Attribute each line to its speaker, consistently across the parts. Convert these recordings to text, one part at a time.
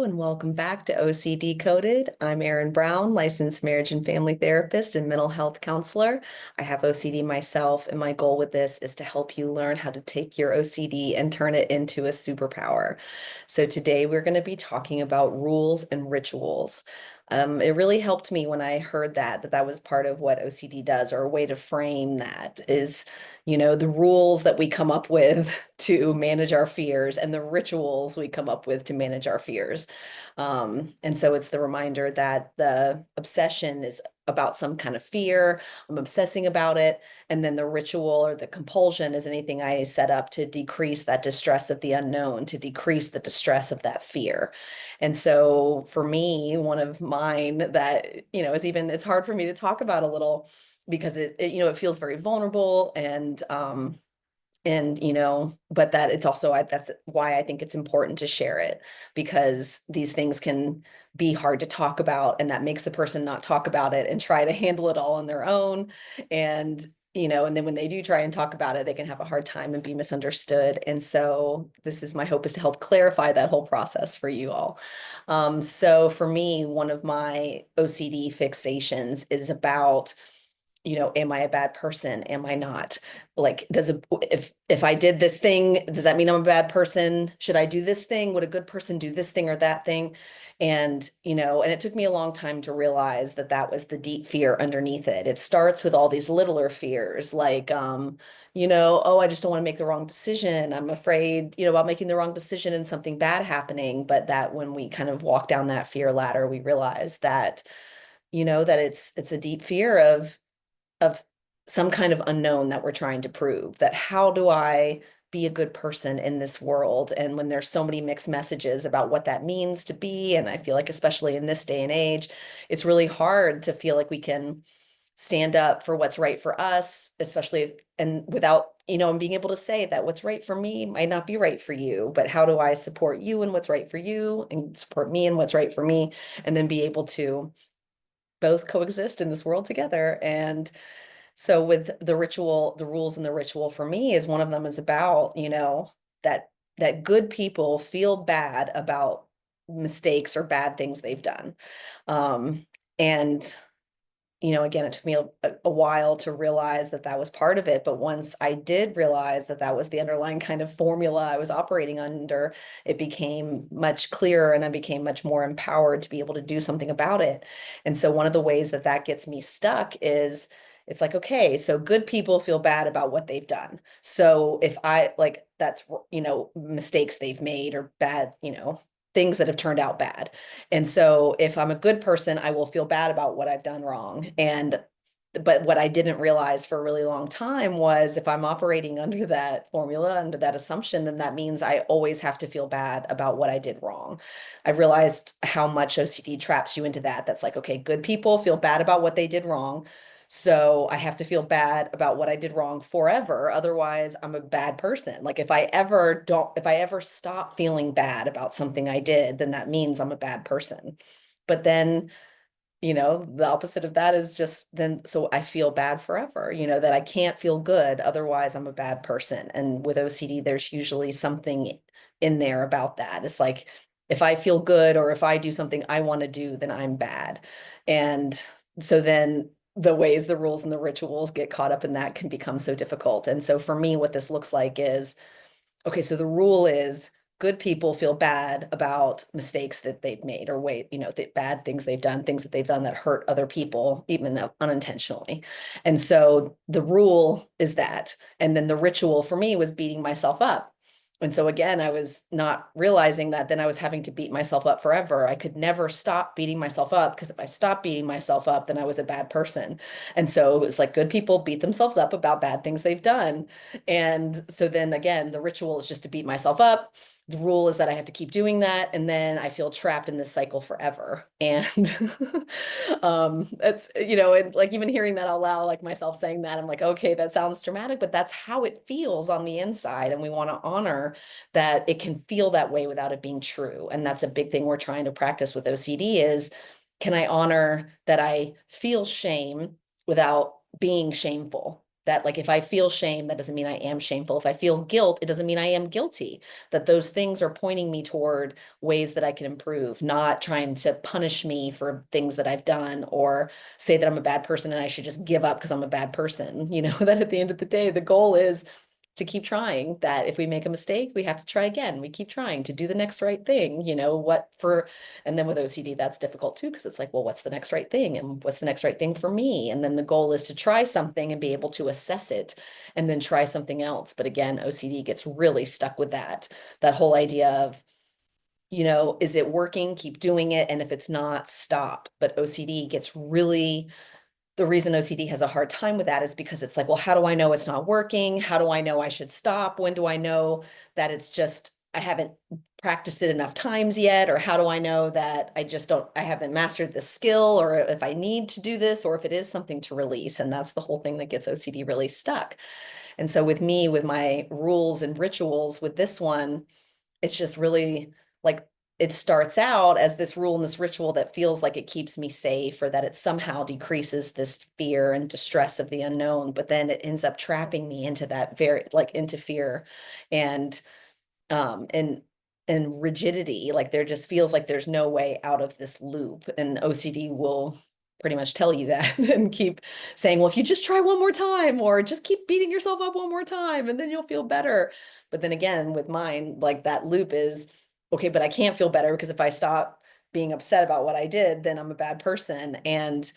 Speaker 1: And welcome back to OCD Coded. I'm Erin Brown, licensed marriage and family therapist and mental health counselor. I have OCD myself, and my goal with this is to help you learn how to take your OCD and turn it into a superpower. So today we're going to be talking about rules and rituals. It really helped me when I heard that was part of what OCD does, or a way to frame that is, the rules that we come up with to manage our fears and the rituals we come up with to manage our fears. And so it's the reminder that the obsession is about some kind of fear. I'm obsessing about it. And then the ritual or the compulsion is anything I set up to decrease that distress of the unknown, to decrease the distress of that fear. And so for me, one of mine that, is even, it's hard for me to talk about a little because it feels very vulnerable and but that it's also that's why I think it's important to share it, because these things can be hard to talk about, and that makes the person not talk about it and try to handle it all on their own. And and then when they do try and talk about it, they can have a hard time and be misunderstood. And so this is my hope, is to help clarify that whole process for you all. So for me, one of my OCD fixations is about, am I a bad person? Am I not? Like, if I did this thing, does that mean I'm a bad person? Should I do this thing? Would a good person do this thing or that thing? And, and it took me a long time to realize that that was the deep fear underneath it. It starts with all these littler fears, like, oh, I just don't want to make the wrong decision. I'm afraid, about making the wrong decision and something bad happening. But that when we kind of walk down that fear ladder, we realize that, that it's a deep fear of some kind of unknown that we're trying to prove. That how do I be a good person in this world? And when there's so many mixed messages about what that means to be, and I feel like especially in this day and age, it's really hard to feel like we can stand up for what's right for us, especially and without, and being able to say that what's right for me might not be right for you, but how do I support you in what's right for you and support me in what's right for me, and then be able to both coexist in this world together. And so with the ritual, the rules and the ritual for me is one of them is about, that good people feel bad about mistakes or bad things they've done. And again, it took me a while to realize that that was part of it. But once I did realize that that was the underlying kind of formula I was operating under, it became much clearer, and I became much more empowered to be able to do something about it. And so one of the ways that that gets me stuck is, it's like, okay, so good people feel bad about what they've done. So if I like, that's, mistakes they've made or bad, things that have turned out bad. And so if I'm a good person, I will feel bad about what I've done wrong. But what I didn't realize for a really long time was, if I'm operating under that formula, under that assumption, then that means I always have to feel bad about what I did wrong. I realized how much OCD traps you into that. That's like, okay, good people feel bad about what they did wrong. So I have to feel bad about what I did wrong forever. Otherwise, I'm a bad person. Like if I ever stop feeling bad about something I did, then that means I'm a bad person. But then, the opposite of that is just then, so I feel bad forever, that I can't feel good. Otherwise, I'm a bad person. And with OCD, there's usually something in there about that. It's like, if I feel good or if I do something I want to do, then I'm bad. And so then the ways the rules and the rituals get caught up in that can become so difficult. And so for me, what this looks like is, okay, so the rule is good people feel bad about mistakes that they've made, or bad things they've done, things that they've done that hurt other people, even unintentionally. And so the rule is that. And then the ritual for me was beating myself up. And so again, I was not realizing that then I was having to beat myself up forever. I could never stop beating myself up, because if I stopped beating myself up, then I was a bad person. And so it was like, good people beat themselves up about bad things they've done. And so then again, the ritual is just to beat myself up. The rule is that I have to keep doing that. And then I feel trapped in this cycle forever. And that's, and like even hearing that out loud, like myself saying that, I'm like, okay, that sounds dramatic, but that's how it feels on the inside. And we want to honor that it can feel that way without it being true. And that's a big thing we're trying to practice with OCD is, can I honor that I feel shame without being shameful? that like if I feel shame, that doesn't mean I am shameful. If I feel guilt, it doesn't mean I am guilty. That those things are pointing me toward ways that I can improve, not trying to punish me for things that I've done or say that I'm a bad person and I should just give up because I'm a bad person. You know, that at the end of the day, the goal is to keep trying, that if we make a mistake, we have to try again. We keep trying to do the next right thing, you know, what for, and then with OCD, that's difficult too, because it's like, well, what's the next right thing? And what's the next right thing for me? And then the goal is to try something and be able to assess it and then try something else. But again, OCD gets really stuck with that whole idea of, you know, is it working? Keep doing it. And if it's not, stop. But OCD gets really, the reason OCD has a hard time with that is because it's like, well, how do I know it's not working? How do I know I should stop? When do I know that it's just, I haven't practiced it enough times yet? Or how do I know that I just don't, I haven't mastered this skill, or if I need to do this, or if it is something to release? And that's the whole thing that gets OCD really stuck. And so with me, with my rules and rituals, with this one, it's just really like it starts out as this rule and this ritual that feels like it keeps me safe, or that it somehow decreases this fear and distress of the unknown, but then it ends up trapping me into that very like into fear and um and and rigidity. Like there just feels like there's no way out of this loop, and OCD will pretty much tell you that and keep saying, well, if you just try one more time, or just keep beating yourself up one more time, and then you'll feel better. But then again, with mine, like that loop is, okay, but I can't feel better because if I stop being upset about what I did, then I'm a bad person. And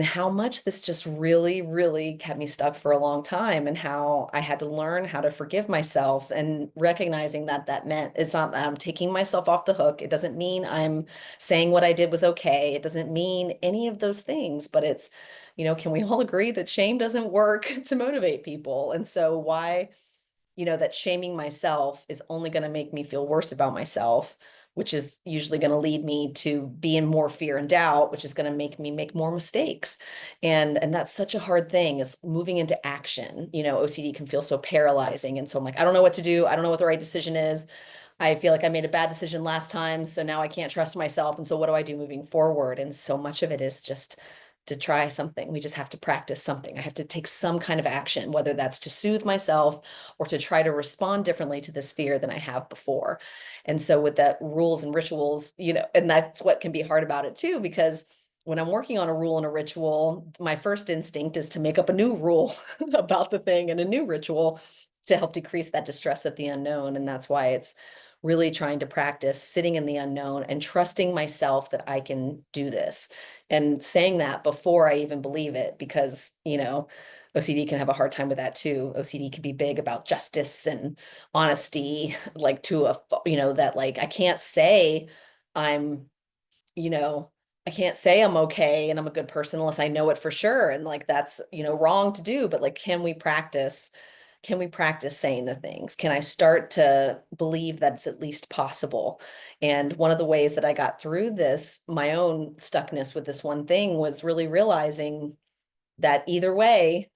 Speaker 1: how much this just really, really kept me stuck for a long time, and how I had to learn how to forgive myself, and recognizing that that meant it's not that I'm taking myself off the hook. It doesn't mean I'm saying what I did was okay. It doesn't mean any of those things, but it's, you know, can we all agree that shame doesn't work to motivate people? And so why, you know, that shaming myself is only going to make me feel worse about myself, which is usually going to lead me to be in more fear and doubt, which is going to make me make more mistakes. And that's such a hard thing, is moving into action. You know, OCD can feel so paralyzing. And so I'm like, I don't know what to do. I don't know what the right decision is. I feel like I made a bad decision last time, so now I can't trust myself. And so what do I do moving forward? And so much of it is just to try something. We just have to practice something. I have to take some kind of action, whether that's to soothe myself or to try to respond differently to this fear than I have before. And so with that rules and rituals, you know, and that's what can be hard about it too, because when I'm working on a rule and a ritual, my first instinct is to make up a new rule about the thing and a new ritual to help decrease that distress of the unknown. And that's why it's really trying to practice sitting in the unknown and trusting myself that I can do this, and saying that before I even believe it, because, you know, OCD can have a hard time with that too. OCD can be big about justice and honesty, like to a, you know, that like I can't say I'm, you know, I can't say I'm okay and I'm a good person unless I know it for sure. And like that's, you know, wrong to do, but like, can we practice saying the things? Can I start to believe that it's at least possible? And one of the ways that I got through this, my own stuckness with this one thing, was really realizing that either way,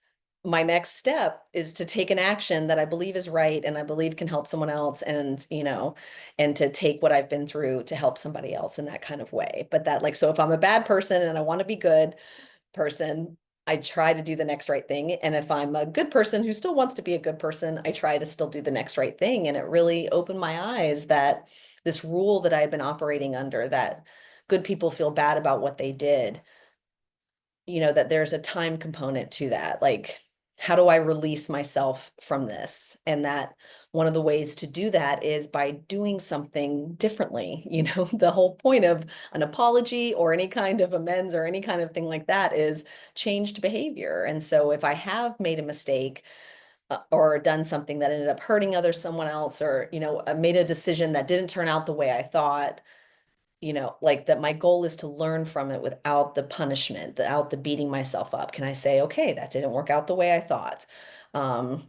Speaker 1: my next step is to take an action that I believe is right and I believe can help someone else, and, you know, and to take what I've been through to help somebody else in that kind of way. But that like, so if I'm a bad person and I want to be good, person, I try to do the next right thing. And if I'm a good person who still wants to be a good person, I try to still do the next right thing. And it really opened my eyes that this rule that I've been operating under, that good people feel bad about what they did, you know, that there's a time component to that. Like, how do I release myself from this? And that one of the ways to do that is by doing something differently. You know, the whole point of an apology or any kind of amends or any kind of thing like that is changed behavior. And so if I have made a mistake, or done something that ended up hurting someone else, or, you know, made a decision that didn't turn out the way I thought, you know, like that my goal is to learn from it without the punishment, without the beating myself up. Can I say, okay, that didn't work out the way I thought? Um,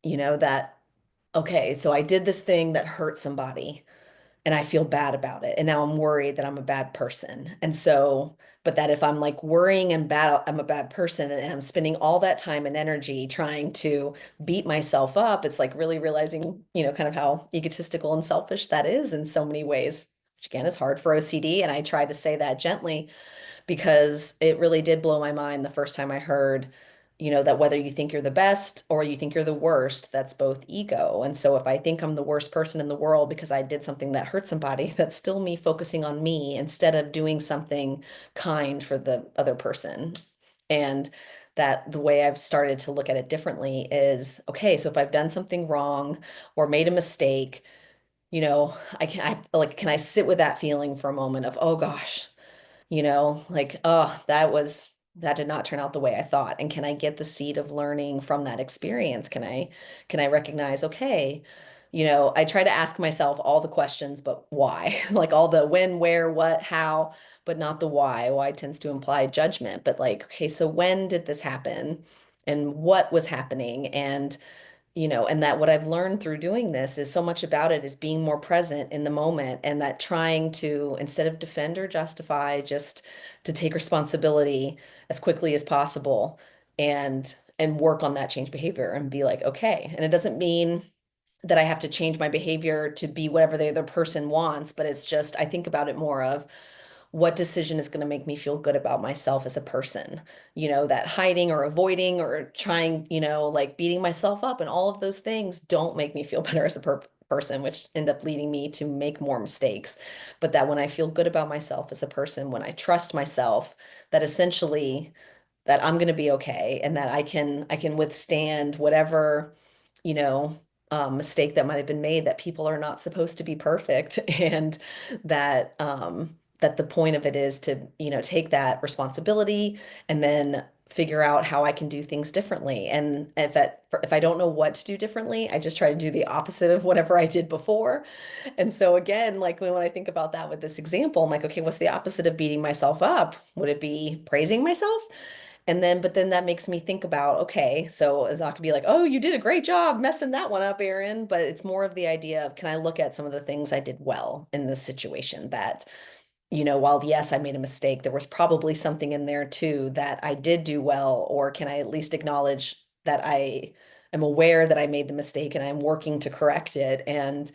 Speaker 1: you know, that, okay, so I did this thing that hurt somebody and I feel bad about it. And now I'm worried that I'm a bad person. And so, but that if I'm like worrying and bad, I'm a bad person, and I'm spending all that time and energy trying to beat myself up, it's like really realizing, you know, kind of how egotistical and selfish that is in so many ways, which again is hard for OCD. And I try to say that gently, because it really did blow my mind the first time I heard that whether you think you're the best or you think you're the worst, that's both ego. And so if I think I'm the worst person in the world because I did something that hurt somebody, that's still me focusing on me instead of doing something kind for the other person. And that the way I've started to look at it differently is, okay, so if I've done something wrong or made a mistake, can I sit with that feeling for a moment of, oh gosh, like, oh, that did not turn out the way I thought. And can I get the seed of learning from that experience? Can I recognize, okay, I try to ask myself all the questions, but why? Like all the when, where, what, how, but not the why. Why tends to imply judgment. But like, okay, so when did this happen? And what was happening? And that what I've learned through doing this is so much about it is being more present in the moment, and that trying to, instead of defend or justify, just to take responsibility as quickly as possible and work on that change behavior and be like, okay. And it doesn't mean that I have to change my behavior to be whatever the other person wants, but it's just, I think about it more of what decision is going to make me feel good about myself as a person. That hiding or avoiding or trying, like beating myself up and all of those things don't make me feel better as a person, which end up leading me to make more mistakes. But that when I feel good about myself as a person, when I trust myself, that essentially that I'm going to be okay and that I can withstand whatever, you know, mistake that might have been made, that people are not supposed to be perfect and that the point of it is to, take that responsibility and then figure out how I can do things differently. And if I don't know what to do differently, I just try to do the opposite of whatever I did before. And so again, like when I think about that with this example, I'm like, okay, what's the opposite of beating myself up? Would it be praising myself? But then that makes me think about, okay, so it's not gonna be like, oh, you did a great job messing that one up, Aaron. But it's more of the idea of, can I look at some of the things I did well in this situation that, while yes, I made a mistake, there was probably something in there too that I did do well, or can I at least acknowledge that I am aware that I made the mistake and I'm working to correct it, and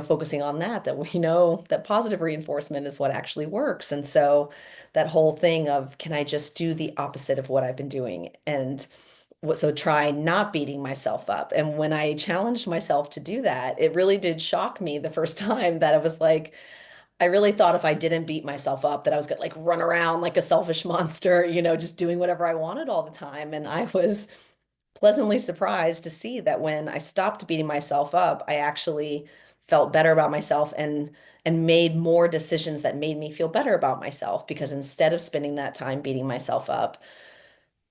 Speaker 1: focusing on that we know that positive reinforcement is what actually works. And so that whole thing of, can I just do the opposite of what I've been doing? And so try not beating myself up. And when I challenged myself to do that, it really did shock me the first time that I was like, I really thought if I didn't beat myself up that I was gonna like run around like a selfish monster, just doing whatever I wanted all the time. And I was pleasantly surprised to see that when I stopped beating myself up, I actually felt better about myself and made more decisions that made me feel better about myself, because instead of spending that time beating myself up,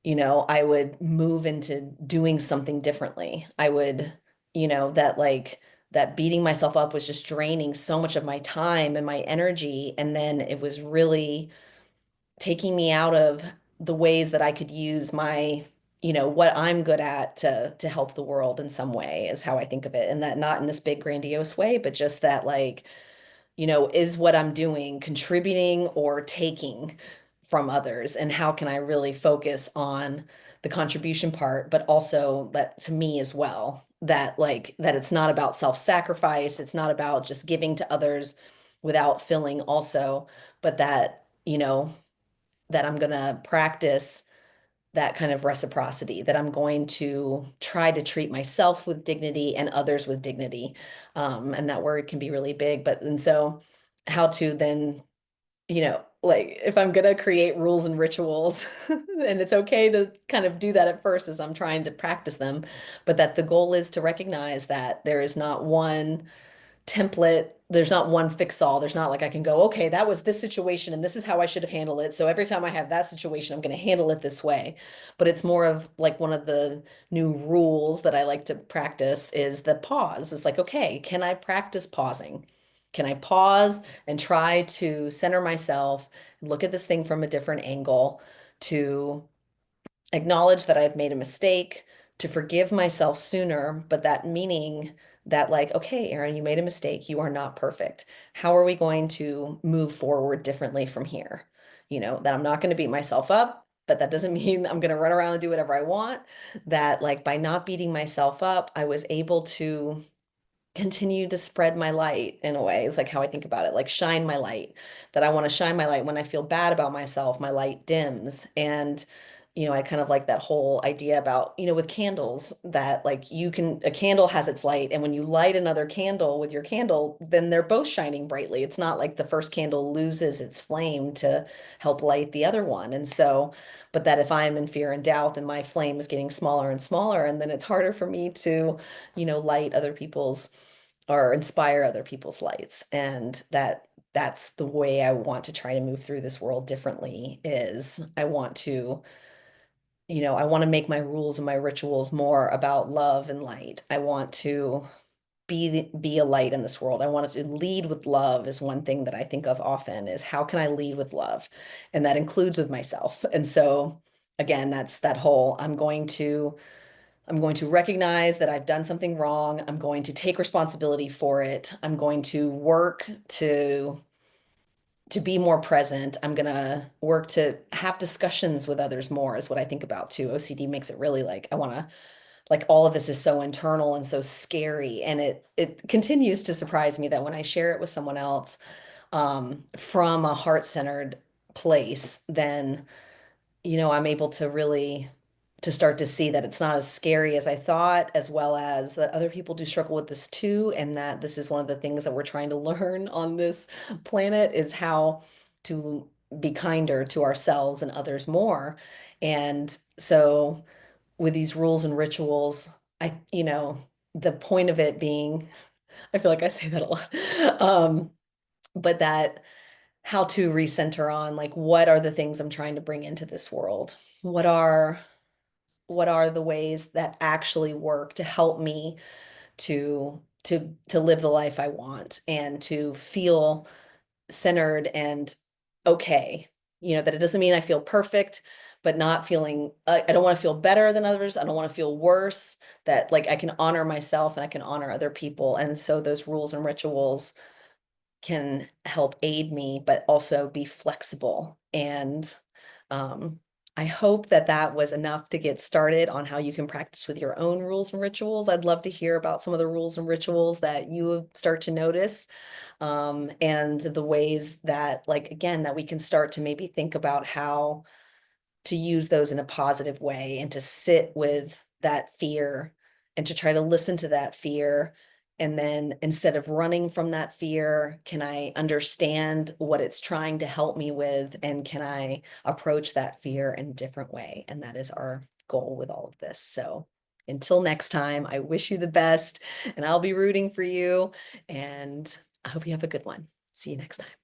Speaker 1: I would move into doing something differently. I would, that beating myself up was just draining so much of my time and my energy. And then it was really taking me out of the ways that I could use my, what I'm good at to help the world in some way, is how I think of it. And that not in this big grandiose way, but just that like, is what I'm doing contributing or taking from others? And how can I really focus on the contribution part, but also that to me as well, that like, that it's not about self-sacrifice, it's not about just giving to others without filling also, but that, that I'm going to practice that kind of reciprocity, that I'm going to try to treat myself with dignity and others with dignity. And that word can be really big, but and so how to then, like if I'm going to create rules and rituals, and it's okay to kind of do that at first as I'm trying to practice them, but that the goal is to recognize that there is not one template. There's not one fix all. There's not like I can go, okay, that was this situation and this is how I should have handled it. So every time I have that situation, I'm going to handle it this way. But it's more of like one of the new rules that I like to practice is the pause. It's like, okay, can I practice pausing? Can I pause and try to center myself, look at this thing from a different angle, to acknowledge that I've made a mistake, to forgive myself sooner, but that meaning that, like, okay, Aaron, you made a mistake. You are not perfect. How are we going to move forward differently from here? That I'm not going to beat myself up, but that doesn't mean I'm going to run around and do whatever I want. That, like, by not beating myself up, I was able to continue to spread my light in a way. It's like how I think about it, like shine my light, that I want to shine my light. When I feel bad about myself, my light dims. And I kind of like that whole idea about, with candles that like a candle has its light, and when you light another candle with your candle, then they're both shining brightly. It's not like the first candle loses its flame to help light the other one. And so, but that if I'm in fear and doubt, then my flame is getting smaller and smaller, and then it's harder for me to, light other people's or inspire other people's lights. And that's the way I want to try to move through this world differently is I want to make my rules and my rituals more about love and light. I want to be a light in this world. I want to lead with love is one thing that I think of often is how can I lead with love? And that includes with myself. And so again, that's that whole I'm going to recognize that I've done something wrong. I'm going to take responsibility for it. I'm going to work to be more present. I'm gonna work to have discussions with others more is what I think about too. OCD makes it really like I want to like all of this is so internal and so scary, and it continues to surprise me that when I share it with someone else from a heart-centered place, then I'm able to really to start to see that it's not as scary as I thought, as well as that other people do struggle with this too, and that this is one of the things that we're trying to learn on this planet is how to be kinder to ourselves and others more. And so with these rules and rituals, the point of it being, I feel like I say that a lot, but that how to recenter on like what are the things I'm trying to bring into this world? What are what are the ways that actually work to help me to live the life I want and to feel centered and okay. That it doesn't mean I feel perfect, but not feeling I don't want to feel better than others. I don't want to feel worse, that like I can honor myself and I can honor other people. And so those rules and rituals can help aid me, but also be flexible. And um, I hope that that was enough to get started on how you can practice with your own rules and rituals. I'd love to hear about some of the rules and rituals that you start to notice, and the ways that, like, again, that we can start to maybe think about how to use those in a positive way and to sit with that fear and to try to listen to that fear. And then instead of running from that fear, can I understand what it's trying to help me with? And can I approach that fear in a different way? And that is our goal with all of this. So until next time, I wish you the best and I'll be rooting for you. And I hope you have a good one. See you next time.